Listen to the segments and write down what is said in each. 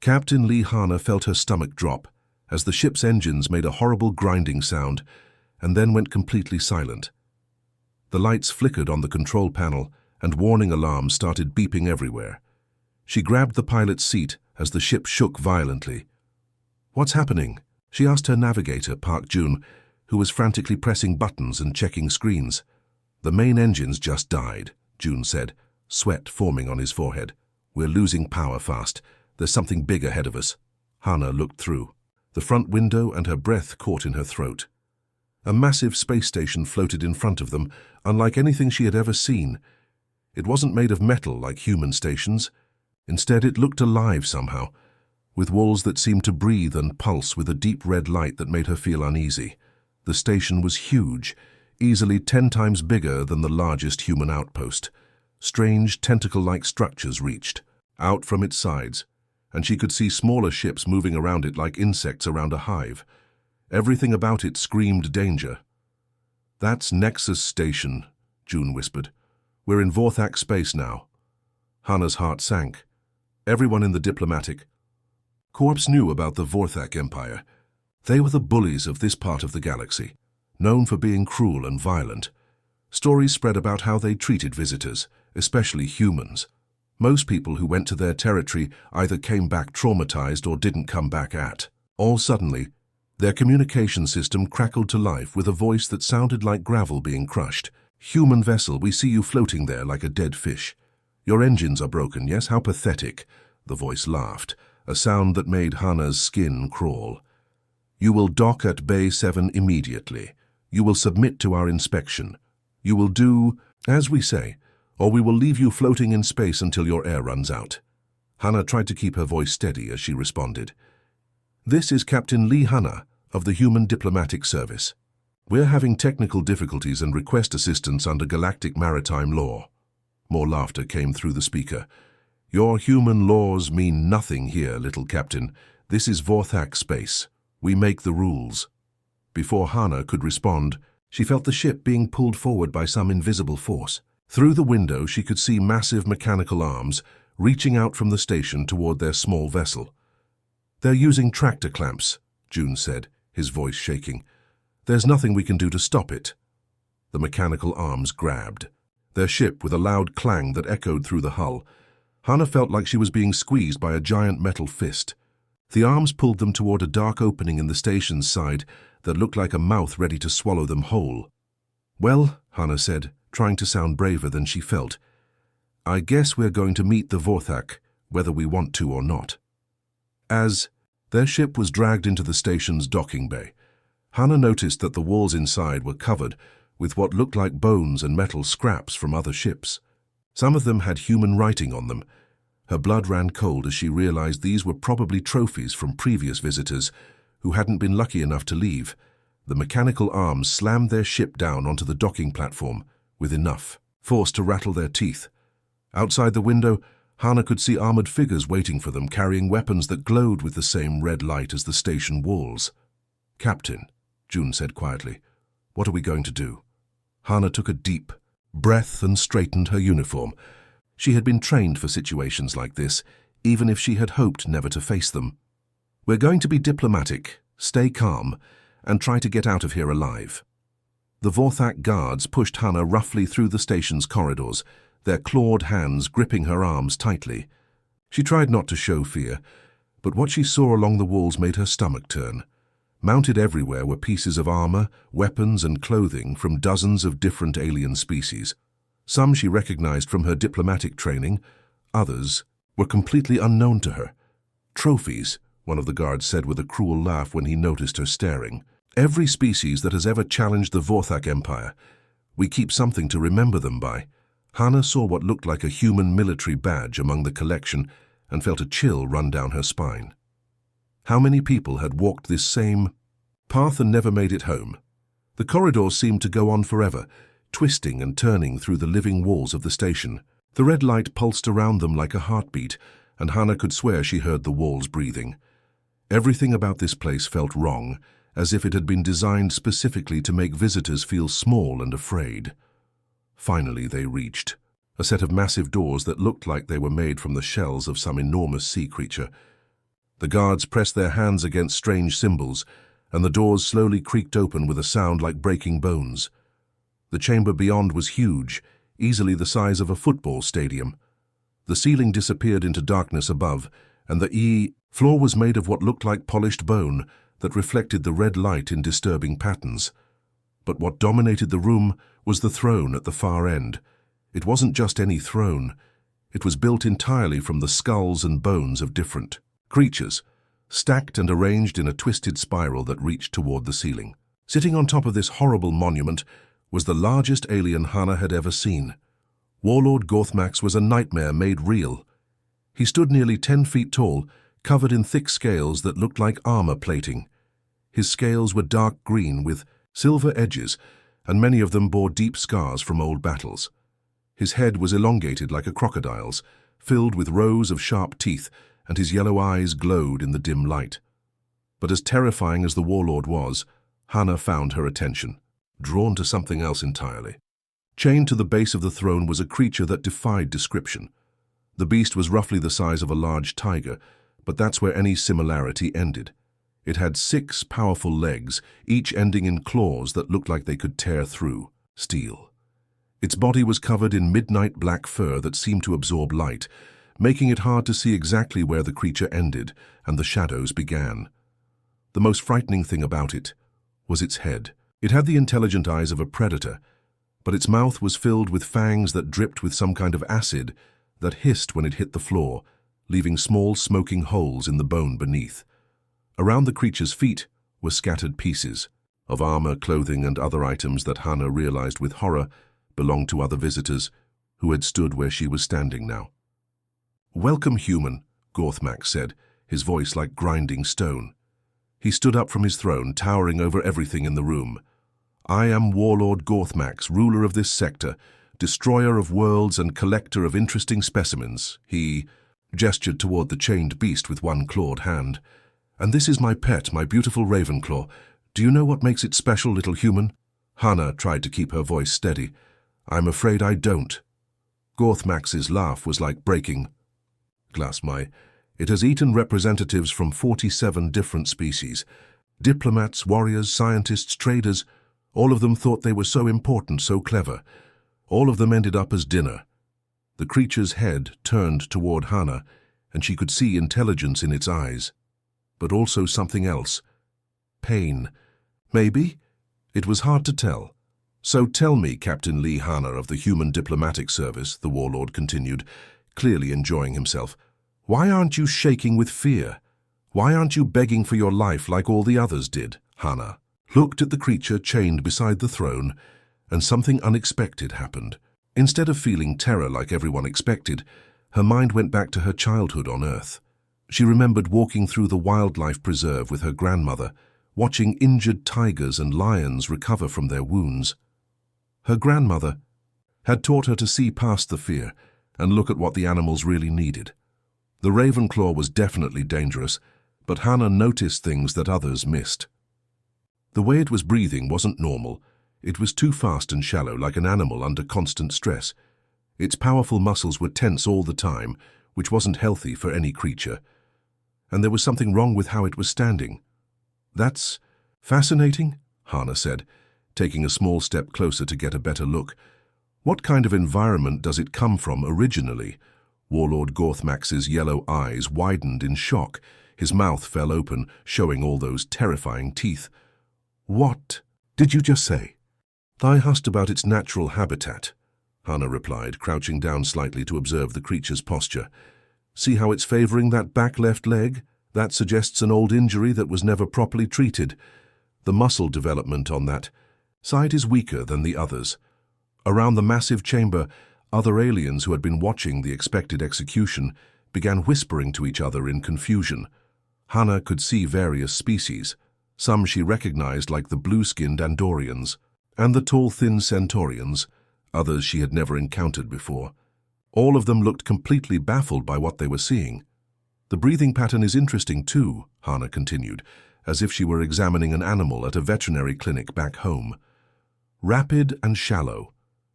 Captain Lee Hana felt her stomach drop as the ship's engines made a horrible grinding sound and then went completely silent. The lights flickered on the control panel and warning alarms started beeping everywhere. She grabbed the pilot's seat as the ship shook violently. "What's happening?" she asked her navigator, Park Jun, who was frantically pressing buttons and checking screens. "The main engines just died," Jun said, sweat forming on his forehead. "We're losing power fast. There's something big ahead of us." Hana looked through the front window and her breath caught in her throat. A massive space station floated in front of them, unlike anything she had ever seen. It wasn't made of metal like human stations. Instead, it looked alive somehow, with walls that seemed to breathe and pulse with a deep red light that made her feel uneasy. The station was huge, easily 10 times bigger than the largest human outpost. Strange, tentacle-like structures reached out from its sides, and she could see smaller ships moving around it like insects around a hive. Everything about it screamed danger. "That's Nexus Station," June whispered. "We're in Vorthak space now." Hana's heart sank. Everyone in the diplomatic corps knew about the Vorthak Empire. They were the bullies of this part of the galaxy, known for being cruel and violent. Stories spread about how they treated visitors, especially humans. Most people who went to their territory either came back traumatized or didn't come back at all. Suddenly, their communication system crackled to life with a voice that sounded like gravel being crushed. "Human vessel, we see you floating there like a dead fish. Your engines are broken, yes? How pathetic." The voice laughed, a sound that made Hana's skin crawl. "You will dock at Bay 7 immediately. You will submit to our inspection. You will do as we say, or we will leave you floating in space until your air runs out." Hana tried to keep her voice steady as she responded. "This is Captain Lee Hana of the Human Diplomatic Service. We're having technical difficulties and request assistance under galactic maritime law." More laughter came through the speaker. "Your human laws mean nothing here, little captain. This is Vorthak space. We make the rules." Before Hana could respond, she felt the ship being pulled forward by some invisible force. Through the window, she could see massive mechanical arms reaching out from the station toward their small vessel. "They're using tractor clamps," June said, his voice shaking. "There's nothing we can do to stop it." The mechanical arms grabbed their ship with a loud clang that echoed through the hull. Hana felt like she was being squeezed by a giant metal fist. The arms pulled them toward a dark opening in the station's side that looked like a mouth ready to swallow them whole. "Well," Hana said, trying to sound braver than she felt, "I guess we're going to meet the Vorthak, whether we want to or not." As their ship was dragged into the station's docking bay, Hana noticed that the walls inside were covered with what looked like bones and metal scraps from other ships. Some of them had human writing on them. Her blood ran cold as she realized these were probably trophies from previous visitors who hadn't been lucky enough to leave. The mechanical arms slammed their ship down onto the docking platform with enough force to rattle their teeth. Outside the window, Hana could see armored figures waiting for them, carrying weapons that glowed with the same red light as the station walls. "Captain," June said quietly, "what are we going to do?" Hana took a deep breath and straightened her uniform. She had been trained for situations like this, even if she had hoped never to face them. "We're going to be diplomatic, stay calm, and try to get out of here alive." The Vorthak guards pushed Hana roughly through the station's corridors, their clawed hands gripping her arms tightly. She tried not to show fear, but what she saw along the walls made her stomach turn. Mounted everywhere were pieces of armor, weapons, and clothing from dozens of different alien species. Some she recognized from her diplomatic training, others were completely unknown to her. "Trophies," one of the guards said with a cruel laugh when he noticed her staring. "Every species that has ever challenged the Vorthak Empire. We keep something to remember them by." Hana saw what looked like a human military badge among the collection and felt a chill run down her spine. How many people had walked this same path and never made it home? The corridors seemed to go on forever, twisting and turning through the living walls of the station. The red light pulsed around them like a heartbeat, and Hana could swear she heard the walls breathing. Everything about this place felt wrong, as if it had been designed specifically to make visitors feel small and afraid. Finally they reached a set of massive doors that looked like they were made from the shells of some enormous sea creature. The guards pressed their hands against strange symbols, and the doors slowly creaked open with a sound like breaking bones. The chamber beyond was huge, easily the size of a football stadium. The ceiling disappeared into darkness above, and the floor was made of what looked like polished bone that reflected the red light in disturbing patterns. But what dominated the room was the throne at the far end. It wasn't just any throne. It was built entirely from the skulls and bones of different creatures, stacked and arranged in a twisted spiral that reached toward the ceiling. Sitting on top of this horrible monument was the largest alien Hana had ever seen. Warlord Gorthmax was a nightmare made real. He stood nearly 10 feet tall, covered in thick scales that looked like armor plating. His scales were dark green with silver edges, and many of them bore deep scars from old battles. His head was elongated like a crocodile's, filled with rows of sharp teeth, and his yellow eyes glowed in the dim light. But as terrifying as the warlord was, Hana found her attention, drawn to something else entirely. Chained to the base of the throne was a creature that defied description. The beast was roughly the size of a large tiger, but that's where any similarity ended. It had 6 powerful legs, each ending in claws that looked like they could tear through steel. Its body was covered in midnight black fur that seemed to absorb light, making it hard to see exactly where the creature ended and the shadows began. The most frightening thing about it was its head. It had the intelligent eyes of a predator, but its mouth was filled with fangs that dripped with some kind of acid that hissed when it hit the floor, leaving small smoking holes in the bone beneath. Around the creature's feet were scattered pieces of armor, clothing, and other items that Hana realized with horror belonged to other visitors who had stood where she was standing now. "Welcome, human," Gorthmax said, his voice like grinding stone. He stood up from his throne, towering over everything in the room. "I am Warlord Gorthmax, ruler of this sector, destroyer of worlds and collector of interesting specimens." He gestured toward the chained beast with one clawed hand. "And this is my pet, my beautiful Ravenclaw. Do you know what makes it special, little human?" Hana tried to keep her voice steady. "I'm afraid I don't." Gorthmax's laugh was like breaking glass. It has eaten representatives from 47 different species. Diplomats, warriors, scientists, traders, all of them thought they were so important, so clever. All of them ended up as dinner. The creature's head turned toward Hana, and she could see intelligence in its eyes, but also something else. Pain. Maybe? It was hard to tell. "So tell me, Captain Lee Hana of the Human Diplomatic Service," the warlord continued, clearly enjoying himself. "Why aren't you shaking with fear? Why aren't you begging for your life like all the others did?" Hana looked at the creature chained beside the throne, and something unexpected happened. Instead of feeling terror like everyone expected, her mind went back to her childhood on Earth. She remembered walking through the wildlife preserve with her grandmother, watching injured tigers and lions recover from their wounds. Her grandmother had taught her to see past the fear and look at what the animals really needed. The Ravenclaw was definitely dangerous, but Hana noticed things that others missed. The way it was breathing wasn't normal. It was too fast and shallow, like an animal under constant stress. Its powerful muscles were tense all the time, which wasn't healthy for any creature. And there was something wrong with how it was standing. "That's fascinating," Hana said, taking a small step closer to get a better look. "What kind of environment does it come from originally?" Warlord Gorthmax's yellow eyes widened in shock. His mouth fell open, showing all those terrifying teeth. "What did you just say?" "I asked about its natural habitat," Hana replied, crouching down slightly to observe the creature's posture. "See how it's favoring that back left leg? That suggests an old injury that was never properly treated. The muscle development on that side is weaker than the others." Around the massive chamber, other aliens who had been watching the expected execution began whispering to each other in confusion. Hana could see various species. Some she recognized, like the blue-skinned Andorians and the tall, thin Centaurians. Others she had never encountered before. All of them looked completely baffled by what they were seeing. "The breathing pattern is interesting too," Hana continued, as if she were examining an animal at a veterinary clinic back home. "Rapid and shallow.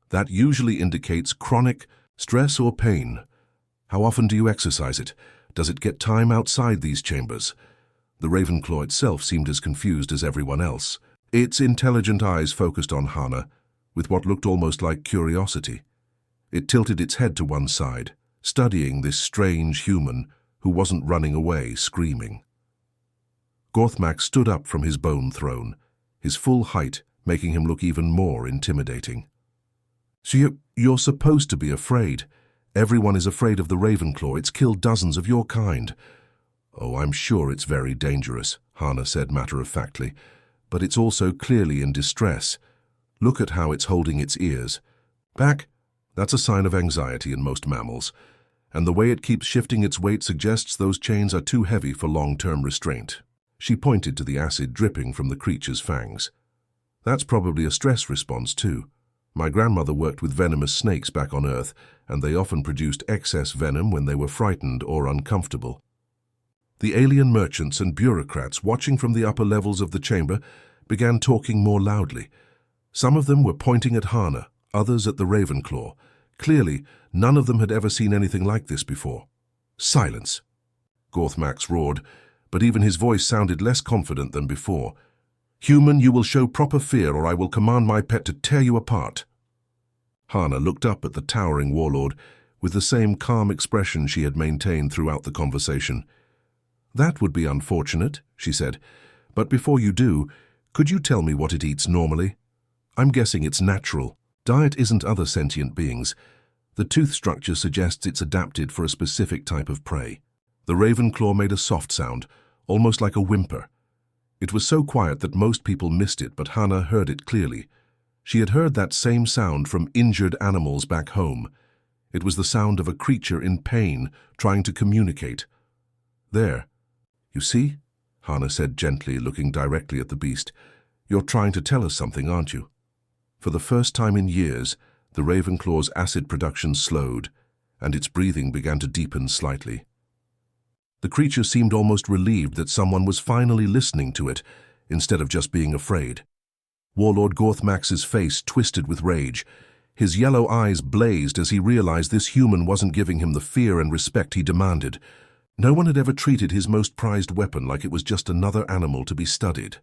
That usually indicates chronic stress or pain. How often do you exercise it? Does it get time outside these chambers? The Ravenclaw itself seemed as confused as everyone else. Its intelligent eyes focused on Hana, with what looked almost like curiosity. It tilted its head to one side, studying this strange human who wasn't running away, screaming. Gorthmax stood up from his bone throne, his full height making him look even more intimidating. So you're supposed to be afraid. Everyone is afraid of the Ravenclaw. It's killed dozens of your kind. Oh, I'm sure it's very dangerous, Hana said matter-of-factly, but it's also clearly in distress. Look at how it's holding its ears. Back? That's a sign of anxiety in most mammals, and the way it keeps shifting its weight suggests those chains are too heavy for long-term restraint. She pointed to the acid dripping from the creature's fangs. That's probably a stress response too. My grandmother worked with venomous snakes back on Earth, and they often produced excess venom when they were frightened or uncomfortable. The alien merchants and bureaucrats watching from the upper levels of the chamber began talking more loudly. Some of them were pointing at Hana, others at the Ravenclaw. Clearly, none of them had ever seen anything like this before. Silence! Gorthmax roared, but even his voice sounded less confident than before. Human, you will show proper fear, or I will command my pet to tear you apart. Hana looked up at the towering warlord with the same calm expression she had maintained throughout the conversation. That would be unfortunate, she said, but before you do, could you tell me what it eats normally? I'm guessing it's natural. Diet isn't other sentient beings. The tooth structure suggests it's adapted for a specific type of prey. The Ravenclaw made a soft sound, almost like a whimper. It was so quiet that most people missed it, but Hana heard it clearly. She had heard that same sound from injured animals back home. It was the sound of a creature in pain, trying to communicate. There. You see? Hana said gently, looking directly at the beast. You're trying to tell us something, aren't you? For the first time in years, the Ravenclaw's acid production slowed, and its breathing began to deepen slightly. The creature seemed almost relieved that someone was finally listening to it, instead of just being afraid. Warlord Gorthmax's face twisted with rage. His yellow eyes blazed as he realized this human wasn't giving him the fear and respect he demanded. No one had ever treated his most prized weapon like it was just another animal to be studied.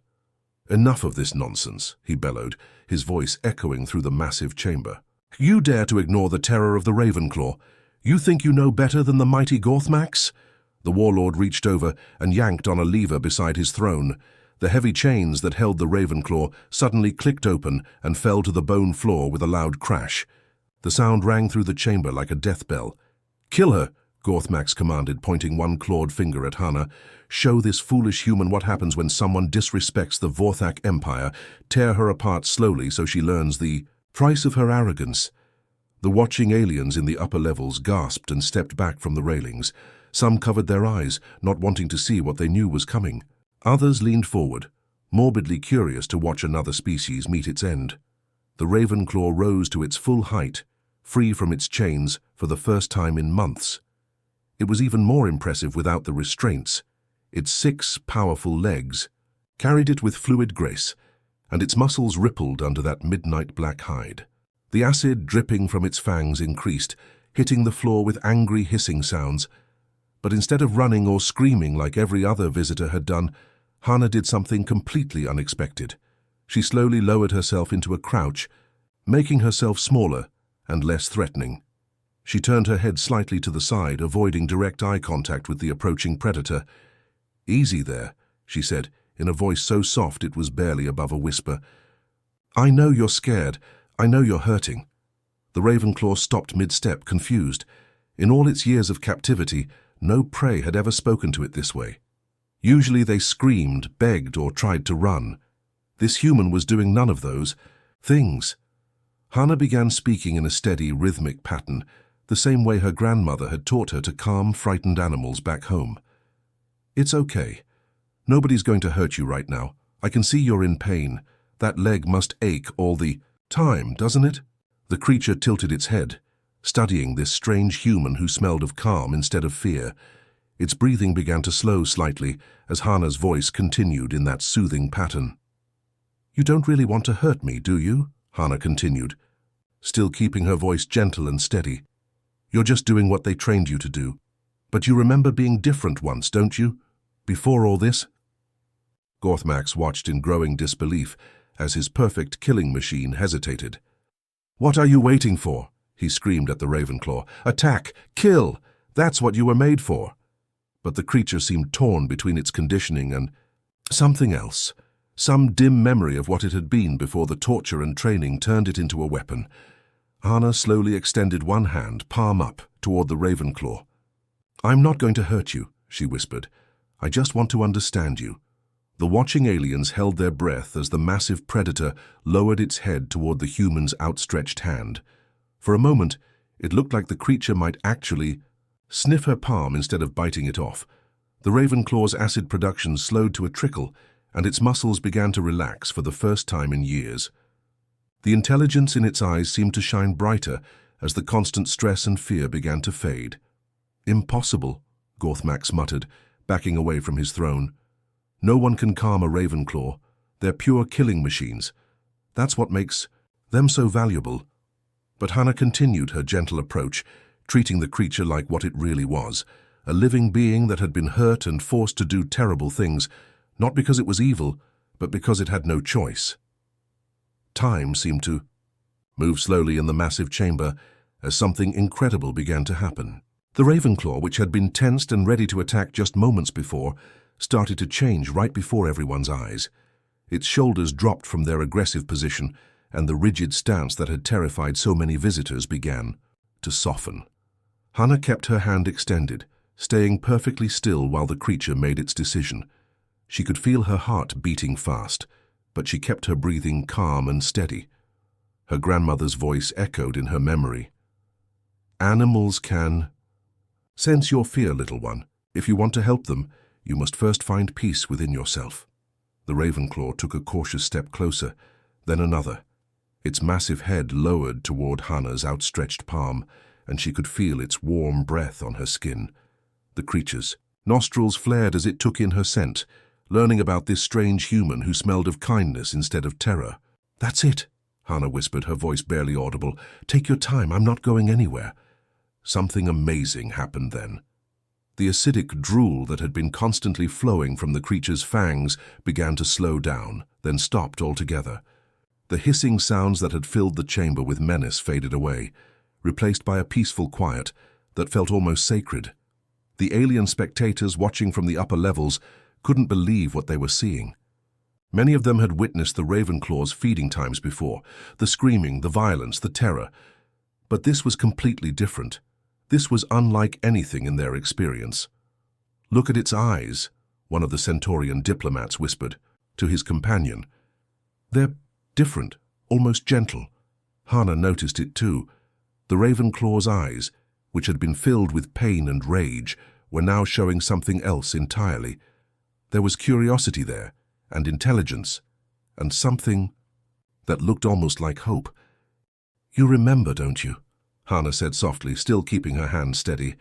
Enough of this nonsense, he bellowed, his voice echoing through the massive chamber. You dare to ignore the terror of the Ravenclaw? You think you know better than the mighty Gorthmax? The warlord reached over and yanked on a lever beside his throne. The heavy chains that held the Ravenclaw suddenly clicked open and fell to the bone floor with a loud crash. The sound rang through the chamber like a death bell. Kill her, Gorthmax commanded, pointing one clawed finger at Hana. Show this foolish human what happens when someone disrespects the Vorthak Empire. Tear her apart slowly so she learns the price of her arrogance. The watching aliens in the upper levels gasped and stepped back from the railings. Some covered their eyes, not wanting to see what they knew was coming. Others leaned forward, morbidly curious to watch another species meet its end. The Ravenclaw rose to its full height, free from its chains for the first time in months. It was even more impressive without the restraints. Its 6 powerful legs carried it with fluid grace, and its muscles rippled under that midnight black hide. The acid dripping from its fangs increased, hitting the floor with angry hissing sounds. But instead of running or screaming like every other visitor had done, Hana did something completely unexpected. She slowly lowered herself into a crouch, making herself smaller and less threatening. She turned her head slightly to the side, avoiding direct eye contact with the approaching predator. Easy there, she said, in a voice so soft it was barely above a whisper. I know you're scared. I know you're hurting. The Ravenclaw stopped mid-step, confused. In all its years of captivity, no prey had ever spoken to it this way. Usually they screamed, begged, or tried to run. This human was doing none of those things. Hana began speaking in a steady, rhythmic pattern, the same way her grandmother had taught her to calm frightened animals back home. It's okay. Nobody's going to hurt you right now. I can see you're in pain. That leg must ache all the time, doesn't it? The creature tilted its head, studying this strange human who smelled of calm instead of fear. Its breathing began to slow slightly as Hana's voice continued in that soothing pattern. You don't really want to hurt me, do you? Hana continued, still keeping her voice gentle and steady. You're just doing what they trained you to do. But you remember being different once, don't you? Before all this? Gorthmax watched in growing disbelief as his perfect killing machine hesitated. "What are you waiting for?" he screamed at the Ravenclaw. "Attack! Kill! That's what you were made for." But the creature seemed torn between its conditioning and something else, some dim memory of what it had been before the torture and training turned it into a weapon. Hana slowly extended one hand, palm up, toward the Ravenclaw. "I'm not going to hurt you," she whispered. "I just want to understand you." The watching aliens held their breath as the massive predator lowered its head toward the human's outstretched hand. For a moment, it looked like the creature might actually sniff her palm instead of biting it off. The Ravenclaw's acid production slowed to a trickle, and its muscles began to relax for the first time in years. The intelligence in its eyes seemed to shine brighter as the constant stress and fear began to fade. "Impossible," Gorthmax muttered, backing away from his throne. "No one can calm a Ravenclaw. They're pure killing machines. That's what makes them so valuable." But Hana continued her gentle approach, treating the creature like what it really was, a living being that had been hurt and forced to do terrible things, not because it was evil, but because it had no choice. Time seemed to move slowly in the massive chamber as something incredible began to happen. The Ravenclaw, which had been tensed and ready to attack just moments before, started to change right before everyone's eyes. Its shoulders dropped from their aggressive position, and the rigid stance that had terrified so many visitors began to soften. Hana kept her hand extended, staying perfectly still while the creature made its decision. She could feel her heart beating fast, but she kept her breathing calm and steady. Her grandmother's voice echoed in her memory. "Animals can sense your fear, little one. If you want to help them, you must first find peace within yourself." The Ravenclaw took a cautious step closer, then another. Its massive head lowered toward Hana's outstretched palm, and she could feel its warm breath on her skin. The creature's nostrils flared as it took in her scent, learning about this strange human who smelled of kindness instead of terror. "That's it," Hana whispered, her voice barely audible. "Take your time, I'm not going anywhere." Something amazing happened then. The acidic drool that had been constantly flowing from the creature's fangs began to slow down, then stopped altogether. The hissing sounds that had filled the chamber with menace faded away, replaced by a peaceful quiet that felt almost sacred. The alien spectators watching from the upper levels couldn't believe what they were seeing. Many of them had witnessed the Ravenclaw's feeding times before, the screaming, the violence, the terror. But this was completely different. This was unlike anything in their experience. "Look at its eyes," one of the Centaurian diplomats whispered to his companion. "They're different, almost gentle." Hana noticed it too. The Ravenclaw's eyes, which had been filled with pain and rage, were now showing something else entirely. There was curiosity there, and intelligence, and something that looked almost like hope. "You remember, don't you?" Hana said softly, still keeping her hand steady.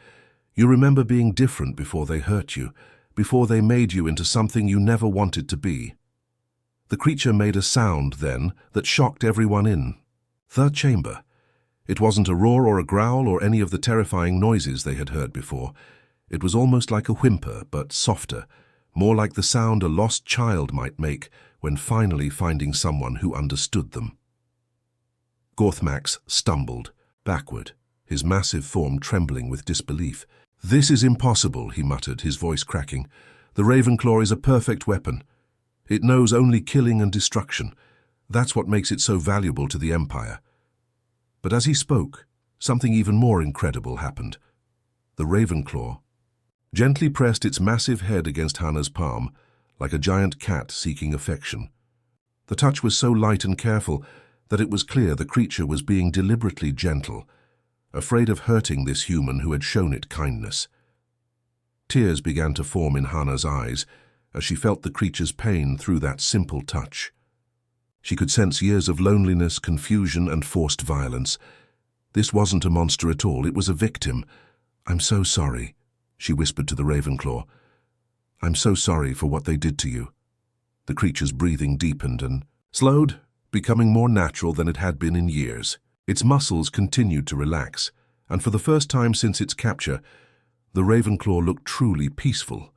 "You remember being different before they hurt you, before they made you into something you never wanted to be." The creature made a sound then that shocked everyone in the chamber. It wasn't a roar or a growl or any of the terrifying noises they had heard before. It was almost like a whimper, but softer, more like the sound a lost child might make when finally finding someone who understood them. Gorthmax stumbled backward, his massive form trembling with disbelief. "This is impossible," he muttered, his voice cracking. "The Ravenclaw is a perfect weapon. It knows only killing and destruction. That's what makes it so valuable to the Empire." But as he spoke, something even more incredible happened. The Ravenclaw gently pressed its massive head against Hana's palm, like a giant cat seeking affection. The touch was so light and careful that it was clear the creature was being deliberately gentle, afraid of hurting this human who had shown it kindness. Tears began to form in Hana's eyes as she felt the creature's pain through that simple touch. She could sense years of loneliness, confusion, and forced violence. This wasn't a monster at all, it was a victim. "I'm so sorry," she whispered to the Ravenclaw. "I'm so sorry for what they did to you." The creature's breathing deepened and slowed, becoming more natural than it had been in years. Its muscles continued to relax, and for the first time since its capture, The Ravenclaw looked truly peaceful.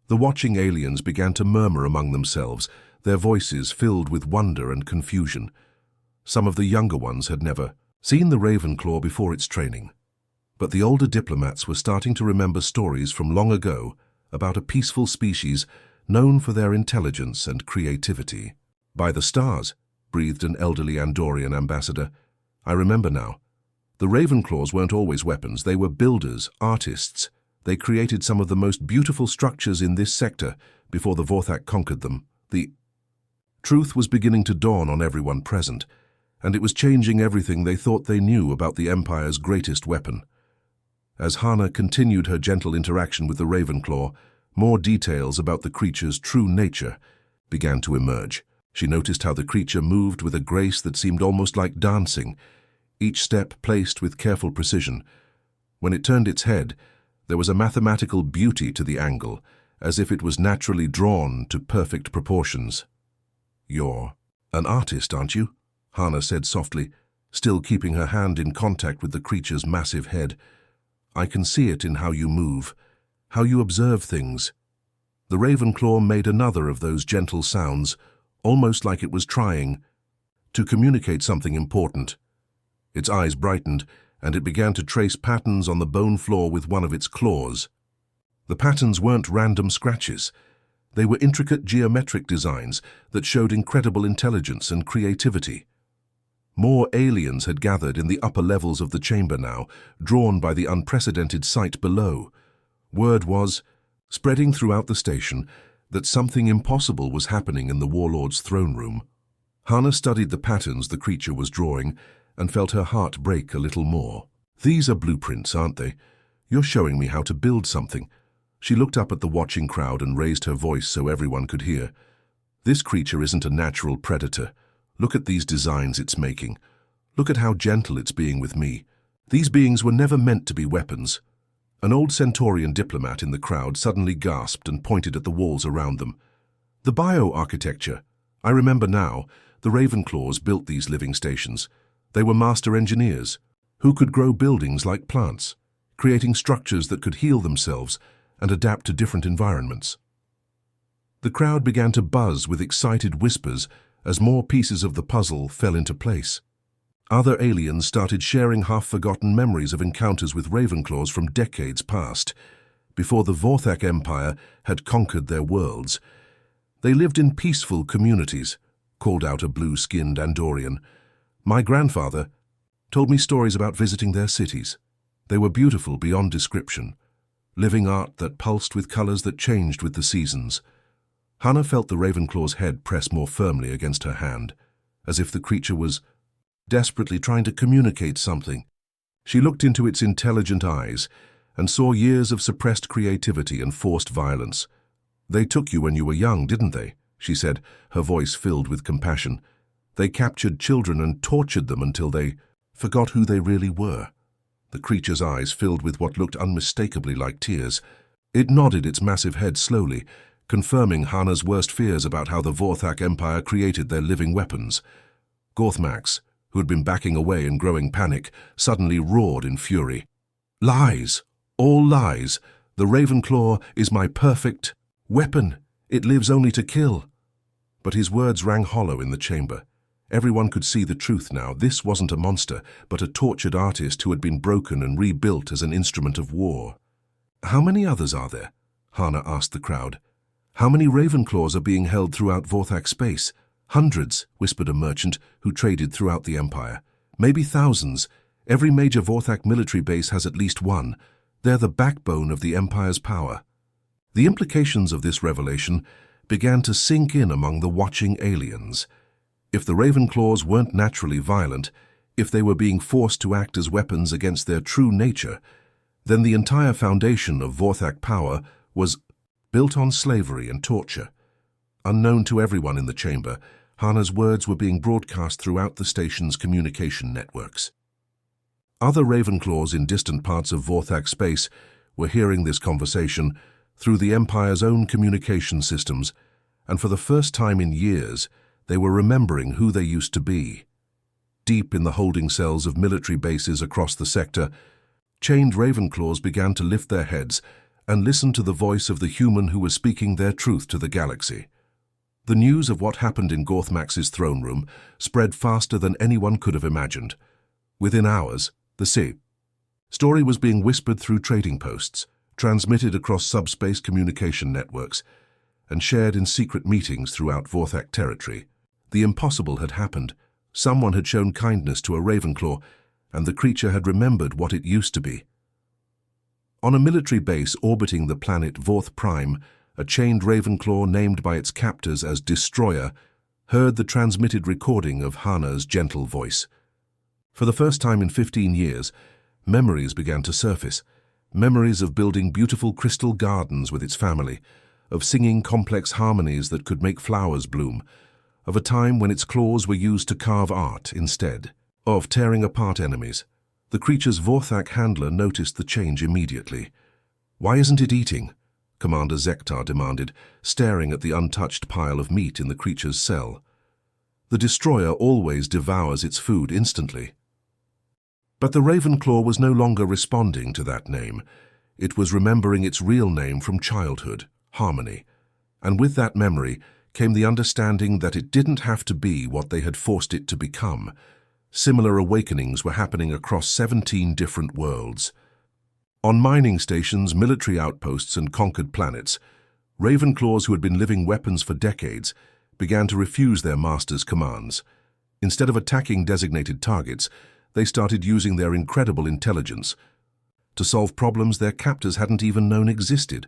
The watching aliens began to murmur among themselves, their voices filled with wonder and confusion. Some of the younger ones had never seen the Ravenclaw before its training, but the older diplomats were starting to remember stories from long ago about a peaceful species known for their intelligence and creativity. "By the stars," breathed an elderly Andorian ambassador. "I remember now. The Ravenclaws weren't always weapons. They were builders, artists. They created some of the most beautiful structures in this sector before the Vorthak conquered them." The truth was beginning to dawn on everyone present, and it was changing everything they thought they knew about the Empire's greatest weapon. As Hana continued her gentle interaction with the Ravenclaw, more details about the creature's true nature began to emerge. She noticed how the creature moved with a grace that seemed almost like dancing, each step placed with careful precision. When it turned its head, there was a mathematical beauty to the angle, as if it was naturally drawn to perfect proportions. "You're an artist, aren't you?" Hana said softly, still keeping her hand in contact with the creature's massive head. "I can see it in how you move, how you observe things." The Ravenclaw made another of those gentle sounds, almost like it was trying to communicate something important. Its eyes brightened, and it began to trace patterns on the bone floor with one of its claws. The patterns weren't random scratches. They were intricate geometric designs that showed incredible intelligence and creativity. More aliens had gathered in the upper levels of the chamber now, drawn by the unprecedented sight below. Word was spreading throughout the station that something impossible was happening in the Warlord's throne room. Hana studied the patterns the creature was drawing and felt her heart break a little more. "These are blueprints, aren't they? You're showing me how to build something." She looked up at the watching crowd and raised her voice so everyone could hear. "This creature isn't a natural predator. Look at these designs it's making. Look at how gentle it's being with me. These beings were never meant to be weapons." An old Centaurian diplomat in the crowd suddenly gasped and pointed at the walls around them. "The bioarchitecture. I remember now. The Ravenclaws built these living stations. They were master engineers who could grow buildings like plants, creating structures that could heal themselves and adapt to different environments." The crowd began to buzz with excited whispers as more pieces of the puzzle fell into place. Other aliens started sharing half-forgotten memories of encounters with Ravenclaws from decades past, before the Vorthak Empire had conquered their worlds. "They lived in peaceful communities," called out a blue-skinned Andorian. "My grandfather told me stories about visiting their cities. They were beautiful beyond description, living art that pulsed with colors that changed with the seasons." Hana felt the Ravenclaw's head press more firmly against her hand, as if the creature was desperately trying to communicate something. She looked into its intelligent eyes and saw years of suppressed creativity and forced violence. "They took you when you were young, didn't they?" she said, her voice filled with compassion. "They captured children and tortured them until they forgot who they really were." The creature's eyes filled with what looked unmistakably like tears. It nodded its massive head slowly, confirming Hana's worst fears about how the Vorthak Empire created their living weapons. Gorthmax, who had been backing away in growing panic, suddenly roared in fury. "Lies! All lies! The Ravenclaw is my perfect weapon. It lives only to kill." But his words rang hollow in the chamber. Everyone could see the truth now. This wasn't a monster, but a tortured artist who had been broken and rebuilt as an instrument of war. "How many others are there?" Hana asked the crowd. "How many Ravenclaws are being held throughout Vorthak space?" "Hundreds," whispered a merchant who traded throughout the Empire. "Maybe thousands. Every major Vorthak military base has at least one. They're the backbone of the Empire's power." The implications of this revelation began to sink in among the watching aliens. If the Ravenclaws weren't naturally violent, if they were being forced to act as weapons against their true nature, then the entire foundation of Vorthak power was built on slavery and torture. Unknown to everyone in the chamber, Hana's words were being broadcast throughout the station's communication networks. Other Ravenclaws in distant parts of Vorthak space were hearing this conversation through the Empire's own communication systems, and for the first time in years, they were remembering who they used to be. Deep in the holding cells of military bases across the sector, Chained Ravenclaws began to lift their heads and listen to the voice of the human who was speaking their truth to the galaxy. The news of what happened in Gothmax's throne room spread faster than anyone could have imagined. Within hours, the story was being whispered through trading posts, transmitted across subspace communication networks, and shared in secret meetings throughout Vorthak territory. The impossible had happened. Someone had shown kindness to a Ravenclaw, and the creature had remembered what it used to be. On a military base orbiting the planet Vorth Prime, a chained Ravenclaw named by its captors as Destroyer heard the transmitted recording of Hana's gentle voice. For the first time in 15 years, memories began to surface. Memories of building beautiful crystal gardens with its family, of singing complex harmonies that could make flowers bloom, of a time when its claws were used to carve art instead of tearing apart enemies. The creature's Vorthak handler noticed the change immediately. "Why isn't it eating?" Commander Zektar demanded, staring at the untouched pile of meat in the creature's cell. "The Destroyer always devours its food instantly." But the Ravenclaw was no longer responding to that name. It was remembering its real name from childhood, Harmony. And with that memory came the understanding that it didn't have to be what they had forced it to become. Similar awakenings were happening across 17 different worlds. On mining stations, military outposts, and conquered planets, Ravenclaws who had been living weapons for decades began to refuse their master's commands. Instead of attacking designated targets, they started using their incredible intelligence to solve problems their captors hadn't even known existed.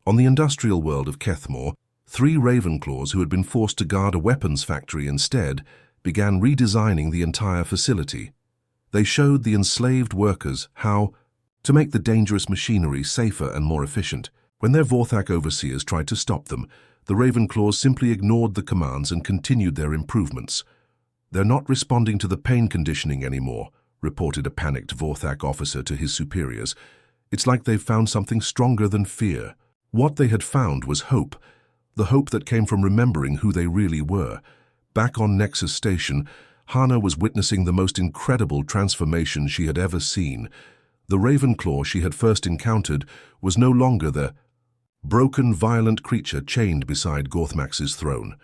On the industrial world of Kethmore, 3 Ravenclaws who had been forced to guard a weapons factory instead began redesigning the entire facility. They showed the enslaved workers how to make the dangerous machinery safer and more efficient. When their Vorthak overseers tried to stop them, the Ravenclaws simply ignored the commands and continued their improvements. "They're not responding to the pain conditioning anymore," reported a panicked Vorthak officer to his superiors. "It's like they've found something stronger than fear." What they had found was hope, the hope that came from remembering who they really were. Back on Nexus Station, Hana was witnessing the most incredible transformation she had ever seen. The Ravenclaw she had first encountered was no longer the broken, violent creature chained beside Gothmax's throne.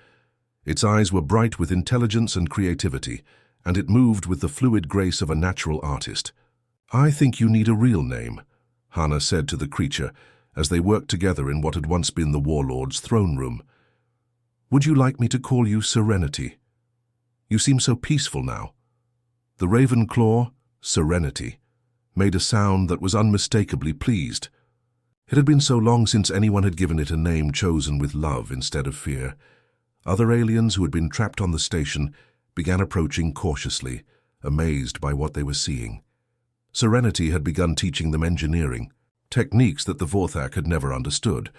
Its eyes were bright with intelligence and creativity, and it moved with the fluid grace of a natural artist. "I think you need a real name," Hana said to the creature as they worked together in what had once been the Warlord's throne room. "Would you like me to call you Serenity? You seem so peaceful now." The Ravenclaw, Serenity, made a sound that was unmistakably pleased. It had been so long since anyone had given it a name chosen with love instead of fear. Other aliens who had been trapped on the station began approaching cautiously, amazed by what they were seeing. Serenity had begun teaching them engineering, techniques that the Vorthak had never understood.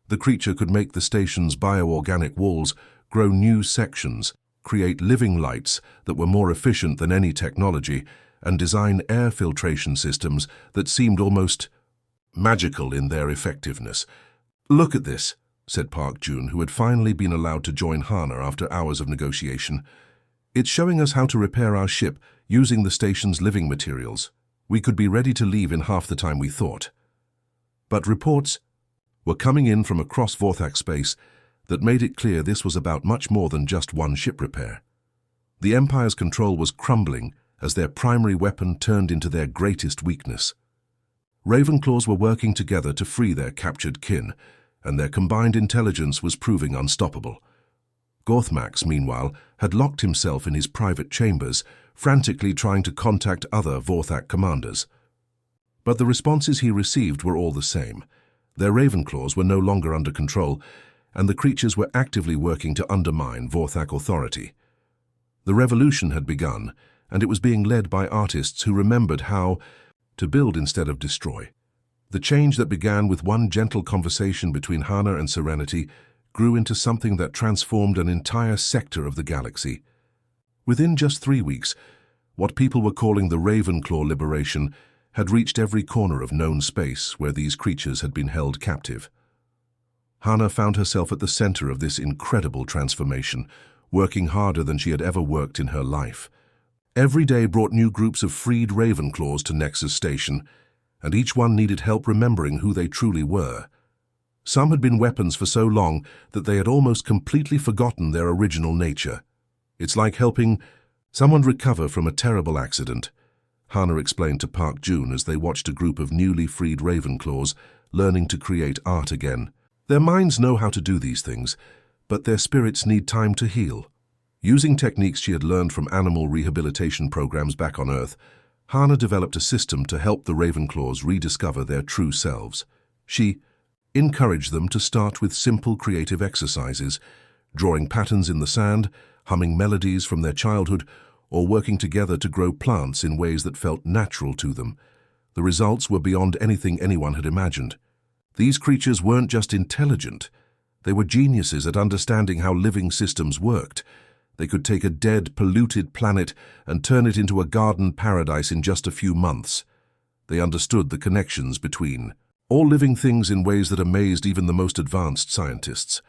The creature could make the station's bioorganic walls grow new sections, create living lights that were more efficient than any technology, and design air filtration systems that seemed almost magical in their effectiveness. "Look at this," said Park Jun, who had finally been allowed to join Hana after hours of negotiation. "It's showing us how to repair our ship using the station's living materials. We could be ready to leave in half the time we thought." But reports were coming in from across Vorthak space that made it clear this was about much more than just one ship repair. The Empire's control was crumbling as their primary weapon turned into their greatest weakness. Ravenclaws were working together to free their captured kin, and their combined intelligence was proving unstoppable. Gothmax, meanwhile, had locked himself in his private chambers, frantically trying to contact other Vorthak commanders. But the responses he received were all the same. Their Ravenclaws were no longer under control, and the creatures were actively working to undermine Vorthak authority. The revolution had begun, and it was being led by artists who remembered how to build instead of destroy. The change that began with one gentle conversation between Hana and Serenity grew into something that transformed an entire sector of the galaxy. Within just 3 weeks, what people were calling the Ravenclaw liberation had reached every corner of known space where these creatures had been held captive. Hana found herself at the center of this incredible transformation, working harder than she had ever worked in her life. Every day brought new groups of freed Ravenclaws to Nexus Station, and each one needed help remembering who they truly were. Some had been weapons for so long that they had almost completely forgotten their original nature. It's like helping someone recover from a terrible accident, Hannah explained to Park June as they watched a group of newly freed Ravenclaws learning to create art again. Their minds know how to do these things, but their spirits need time to heal. Using techniques she had learned from animal rehabilitation programs back on Earth, Hannah developed a system to help the Ravenclaws rediscover their true selves. She encouraged them to start with simple creative exercises, drawing patterns in the sand, humming melodies from their childhood, or working together to grow plants in ways that felt natural to them. The results were beyond anything anyone had imagined. These creatures weren't just intelligent. They were geniuses at understanding how living systems worked. They could take a dead, polluted planet and turn it into a garden paradise in just a few months. They understood the connections between all living things in ways that amazed even the most advanced scientists.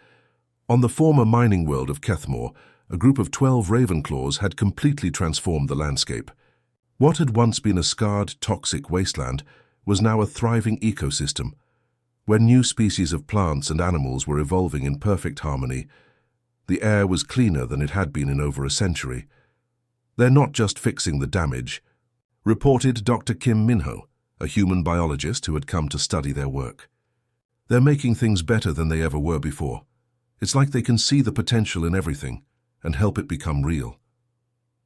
On the former mining world of Kethmore, a group of 12 Ravenclaws had completely transformed the landscape. What had once been a scarred, toxic wasteland was now a thriving ecosystem, where new species of plants and animals were evolving in perfect harmony. The air was cleaner than it had been in over a century. "They're not just fixing the damage," reported Dr. Kim Minho, a human biologist who had come to study their work. "They're making things better than they ever were before. It's like they can see the potential in everything and help it become real."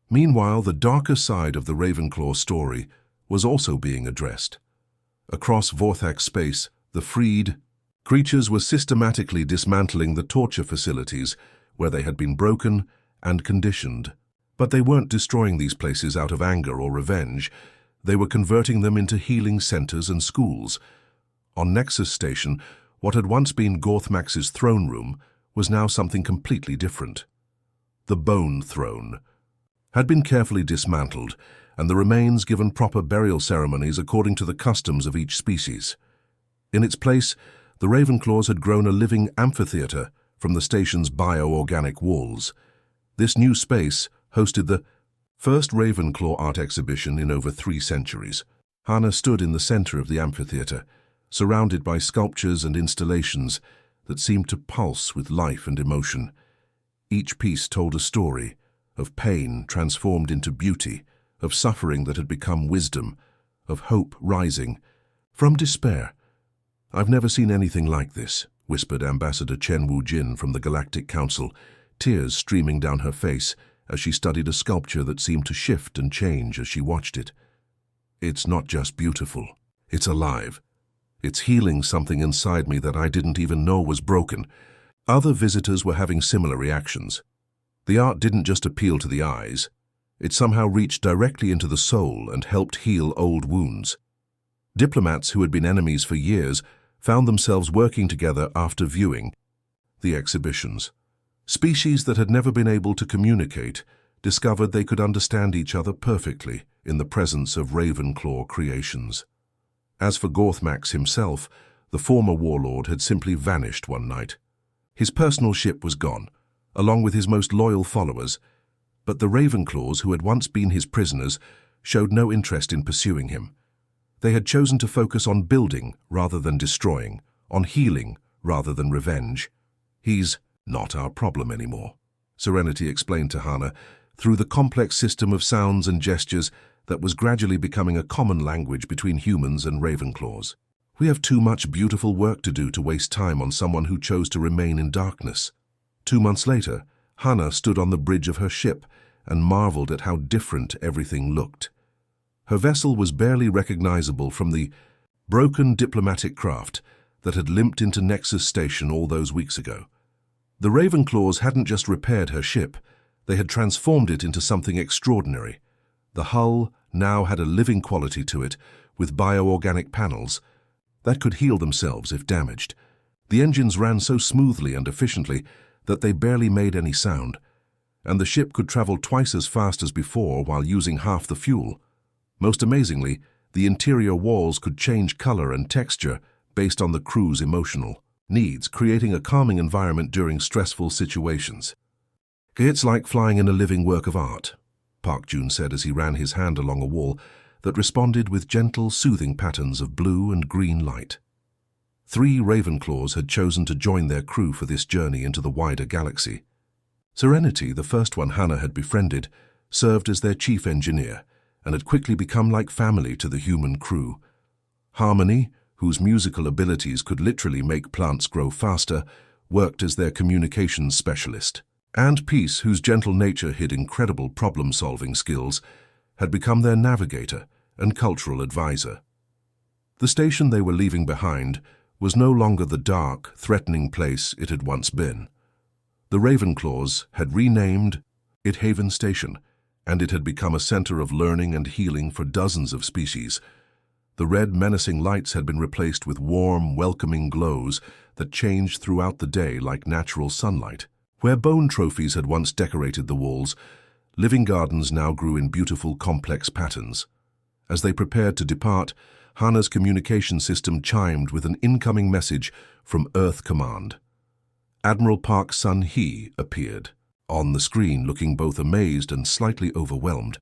Meanwhile, the darker side of the Ravenclaw story was also being addressed. Across Vorthak space, the freed creatures were systematically dismantling the torture facilities where they had been broken and conditioned. But they weren't destroying these places out of anger or revenge. They were converting them into healing centers and schools. On Nexus Station, what had once been Gorthmax's throne room was now something completely different. The Bone Throne had been carefully dismantled, and the remains given proper burial ceremonies according to the customs of each species. In its place, the Ravenclaws had grown a living amphitheater from the station's bio-organic walls. This new space hosted the first Ravenclaw art exhibition in over 3 centuries. Hannah stood in the center of the amphitheater, surrounded by sculptures and installations that seemed to pulse with life and emotion. Each piece told a story of pain transformed into beauty, of suffering that had become wisdom, of hope rising from despair. "I've never seen anything like this," whispered Ambassador Chen Wu-jin from the Galactic Council, tears streaming down her face as she studied a sculpture that seemed to shift and change as she watched it. "It's not just beautiful, it's alive. It's healing something inside me that I didn't even know was broken." Other visitors were having similar reactions. The art didn't just appeal to the eyes. It somehow reached directly into the soul and helped heal old wounds. Diplomats who had been enemies for years found themselves working together after viewing the exhibitions. Species that had never been able to communicate discovered they could understand each other perfectly in the presence of Ravenclaw creations. As for Gorthmax himself, the former warlord had simply vanished one night. His personal ship was gone, along with his most loyal followers, but the Ravenclaws who had once been his prisoners showed no interest in pursuing him. They had chosen to focus on building rather than destroying, on healing rather than revenge. "He's not our problem anymore," Serenity explained to Hannah through the complex system of sounds and gestures that was gradually becoming a common language between humans and Ravenclaws. "We have too much beautiful work to do to waste time on someone who chose to remain in darkness." 2 months later, Hannah stood on the bridge of her ship and marveled at how different everything looked. Her vessel was barely recognizable from the broken diplomatic craft that had limped into Nexus Station all those weeks ago. The Ravenclaws hadn't just repaired her ship, they had transformed it into something extraordinary. The hull now had a living quality to it, with bioorganic panels that could heal themselves if damaged. The engines ran so smoothly and efficiently that they barely made any sound, and the ship could travel twice as fast as before while using half the fuel. Most amazingly, the interior walls could change color and texture based on the crew's emotional needs, creating a calming environment during stressful situations. "It's like flying in a living work of art," Park Jun said as he ran his hand along a wall that responded with gentle, soothing patterns of blue and green light. 3 Ravenclaws had chosen to join their crew for this journey into the wider galaxy. Serenity, the first one Hannah had befriended, served as their chief engineer and had quickly become like family to the human crew. Harmony, whose musical abilities could literally make plants grow faster, worked as their communications specialist. And Peace, whose gentle nature hid incredible problem-solving skills, had become their navigator and cultural advisor. The station they were leaving behind was no longer the dark, threatening place it had once been. The Ravenclaws had renamed it Haven Station, and it had become a center of learning and healing for dozens of species. The red, menacing lights had been replaced with warm, welcoming glows that changed throughout the day like natural sunlight. Where bone trophies had once decorated the walls, living gardens now grew in beautiful, complex patterns. As they prepared to depart, Hannah's communication system chimed with an incoming message from Earth Command. Admiral Park Sun-hee appeared on the screen, looking both amazed and slightly overwhelmed.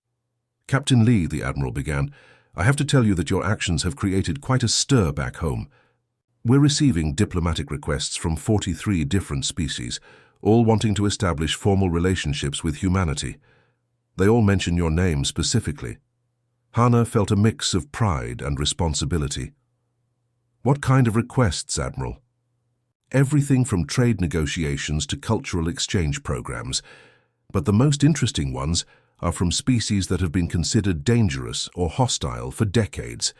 "Captain Lee," the Admiral began, "I have to tell you that your actions have created quite a stir back home. We're receiving diplomatic requests from 43 different species, all wanting to establish formal relationships with humanity. They all mention your name specifically." Hannah felt a mix of pride and responsibility. "What kind of requests, Admiral?" "Everything from trade negotiations to cultural exchange programs, but the most interesting ones are from species that have been considered dangerous or hostile for decades.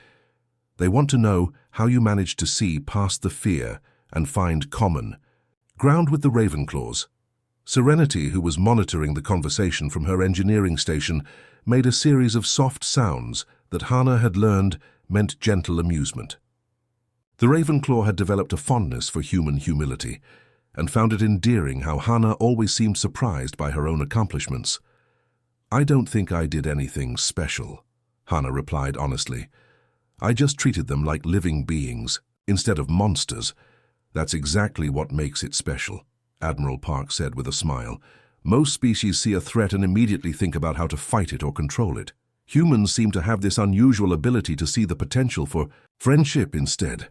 They want to know how you managed to see past the fear and find common ground with the Ravenclaws." Serenity, who was monitoring the conversation from her engineering station, made a series of soft sounds that Hannah had learned meant gentle amusement. The Ravenclaw had developed a fondness for human humility and found it endearing how Hannah always seemed surprised by her own accomplishments. "I don't think I did anything special," Hannah replied honestly. "I just treated them like living beings instead of monsters. That's exactly what makes it special," Admiral Park said with a smile. "Most species see a threat and immediately think about how to fight it or control it. Humans seem to have this unusual ability to see the potential for friendship instead."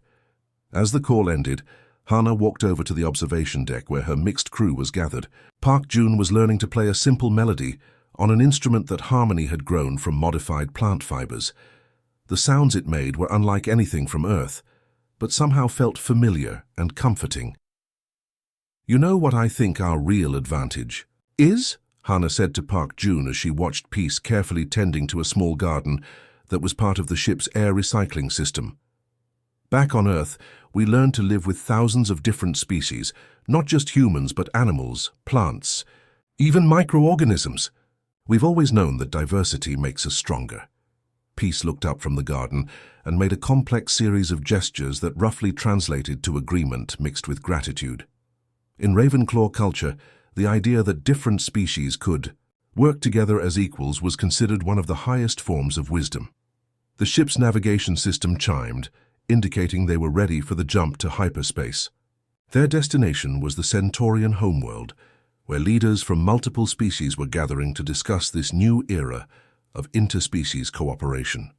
As the call ended, Hannah walked over to the observation deck where her mixed crew was gathered. Park Jun was learning to play a simple melody on an instrument that Harmony had grown from modified plant fibers. The sounds it made were unlike anything from Earth, but somehow felt familiar and comforting. "You know what I think our real advantage is?" Hannah said to Park Jun as she watched Peace carefully tending to a small garden that was part of the ship's air recycling system. "Back on Earth, we learned to live with thousands of different species, not just humans but animals, plants, even microorganisms. We've always known that diversity makes us stronger." Peace looked up from the garden and made a complex series of gestures that roughly translated to agreement mixed with gratitude. In Ravenclaw culture, the idea that different species could work together as equals was considered one of the highest forms of wisdom. The ship's navigation system chimed, indicating they were ready for the jump to hyperspace. Their destination was the Centaurian homeworld, where leaders from multiple species were gathering to discuss this new era of interspecies cooperation.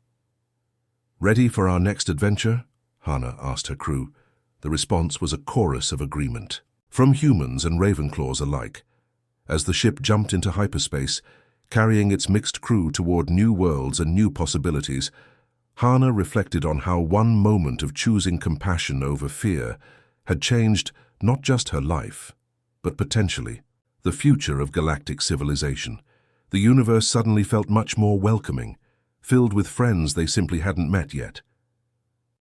"Ready for our next adventure?" Hannah asked her crew. The response was a chorus of agreement, from humans and Ravenclaws alike. As the ship jumped into hyperspace, carrying its mixed crew toward new worlds and new possibilities, Hannah reflected on how one moment of choosing compassion over fear had changed not just her life, but potentially the future of galactic civilization. The universe suddenly felt much more welcoming, filled with friends they simply hadn't met yet.